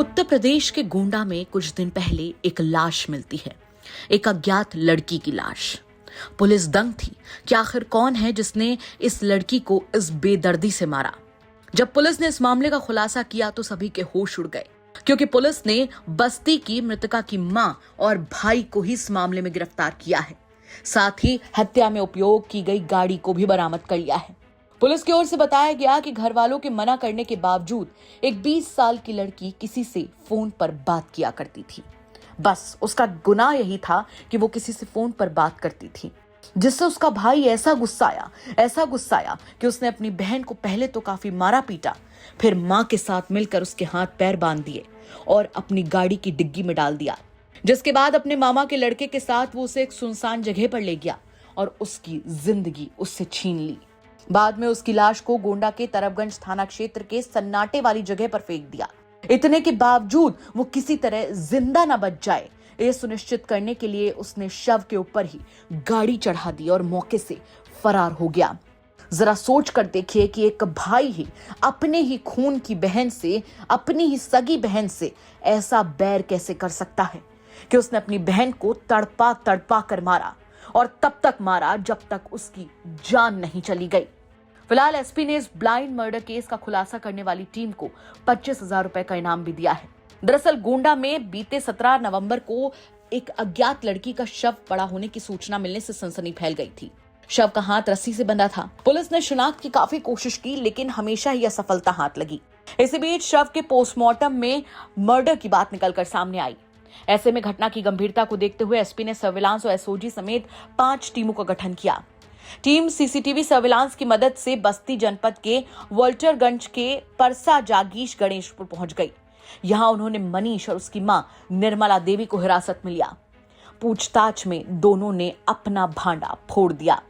उत्तर प्रदेश के गोंडा में कुछ दिन पहले एक लाश मिलती है, एक अज्ञात लड़की की लाश। पुलिस दंग थी कि आखिर कौन है जिसने इस लड़की को इस बेदर्दी से मारा। जब पुलिस ने इस मामले का खुलासा किया तो सभी के होश उड़ गए, क्योंकि पुलिस ने बस्ती की मृतका की मां और भाई को ही इस मामले में गिरफ्तार किया है। साथ ही हत्या में उपयोग की गई गाड़ी को भी बरामद कर लिया है। पुलिस की ओर से बताया गया कि घर वालों के मना करने के बावजूद एक 20 साल की लड़की किसी से फोन पर बात किया करती थी। बस उसका गुनाह यही था कि वो किसी से फोन पर बात करती थी, जिससे उसका भाई ऐसा गुस्साया कि उसने अपनी बहन को पहले तो काफी मारा पीटा, फिर मां के साथ मिलकर उसके हाथ पैर बांध दिए और अपनी गाड़ी की डिग्गी में डाल दिया। जिसके बाद अपने मामा के लड़के के साथ वो उसे एक सुनसान जगह पर ले गया और उसकी जिंदगी उससे छीन ली। बाद में उसकी लाश को गोंडा के तरफगंज थाना क्षेत्र के सन्नाटे वाली जगह पर फेंक दिया। इतने के बावजूद वो किसी तरह जिंदा न बच जाए, ये सुनिश्चित करने के लिए उसने शव के ऊपर ही गाड़ी चढ़ा दी और मौके से फरार हो गया। जरा सोच कर देखिए कि एक भाई ही अपने ही खून की बहन से, अपनी ही सगी बहन से ऐसा बैर कैसे कर सकता है कि उसने अपनी बहन को तड़पा कर मारा, और तब तक मारा जब तक उसकी जान नहीं चली गई। फिलहाल एसपी ने इस ब्लाइंड मर्डर केस का खुलासा करने वाली टीम को 25,000 रुपए का इनाम भी दिया है। दरअसल गोंडा में बीते 17 नवंबर को एक अज्ञात लड़की का शव पड़ा होने की सूचना मिलने से सनसनी फैल गई थी। शव का हाथ रस्सी से बंधा था। पुलिस ने शिनाख्त की काफी कोशिश की, लेकिन हमेशा ही असफलता हाथ लगी। इसी बीच शव के पोस्टमार्टम में मर्डर की बात निकलकर सामने आई। ऐसे में घटना की गंभीरता को देखते हुए एसपी ने सर्विलांस और एसओजी समेत 5 टीमों का गठन किया। टीम सीसीटीवी सर्विलांस की मदद से बस्ती जनपद के वोल्टरगंज के परसा जागीश गणेशपुर पहुंच गई। यहां उन्होंने मनीष और उसकी मां निर्मला देवी को हिरासत में लिया। पूछताछ में दोनों ने अपना भांडा फोड़ दिया।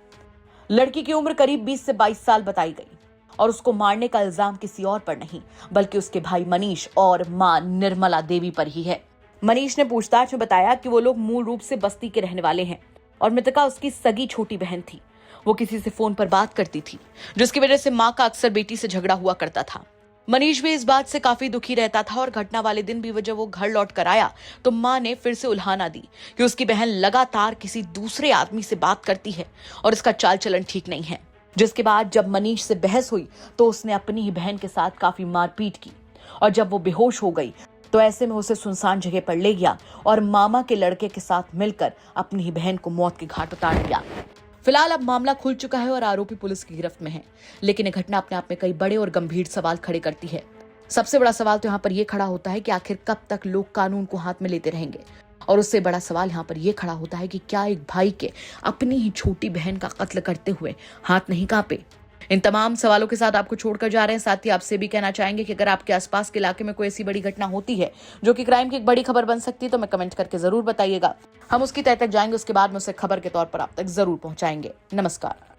लड़की की उम्र करीब 20 से 22 साल बताई गई और उसको मारने का इल्जाम किसी और पर नहीं, बल्कि उसके भाई मनीष और मां निर्मला देवी पर ही है। मनीष ने पूछताछ में बताया कि वो लोग मूल रूप से बस्ती के रहने वाले हैं और मृतका उसकी सगी छोटी बहन थी। वो किसी से फोन पर बात करती थी, जिसकी वजह से मां का अक्सर बेटी से झगड़ा हुआ करता था। मनीष भी इस बात से काफी दुखी रहता था और घटना वाले दिन भी जब वो घर लौट कर आया तो मां ने फिर से उल्हाना दी कि उसकी बहन लगातार किसी दूसरे आदमी से बात करती है और इसका चाल चलन ठीक नहीं है। जिसके बाद जब मनीष से बहस हुई तो उसने अपनी ही बहन के साथ काफी मारपीट की और जब वो बेहोश हो गई तो ऐसे में उसे सुनसान जगह पर ले गया और मामा के लड़के के साथ मिलकर अपनी ही बहन को मौत के घाट उतार दिया। फिलहाल अब मामला खुल चुका है और आरोपी पुलिस की गिरफ्त में है, लेकिन यह घटना अपने आप में कई बड़े और गंभीर सवाल खड़े करती है। सबसे बड़ा सवाल तो यहाँ पर यह खड़ा होता है कि आखिर कब तक लोग कानून को हाथ में लेते रहेंगे, और उससे बड़ा सवाल यहाँ पर यह खड़ा होता है कि क्या एक भाई के अपनी ही छोटी बहन का कत्ल करते हुए हाथ नहीं कांपे। इन तमाम सवालों के साथ आपको छोड़कर जा रहे हैं। साथ ही आपसे भी कहना चाहेंगे कि अगर आपके आसपास के इलाके में कोई ऐसी बड़ी घटना होती है जो कि क्राइम की एक बड़ी खबर बन सकती है तो हमें कमेंट करके जरूर बताइएगा। हम उसकी तह तक जाएंगे, उसके बाद में उसे खबर के तौर पर आप तक जरूर पहुंचाएंगे। नमस्कार।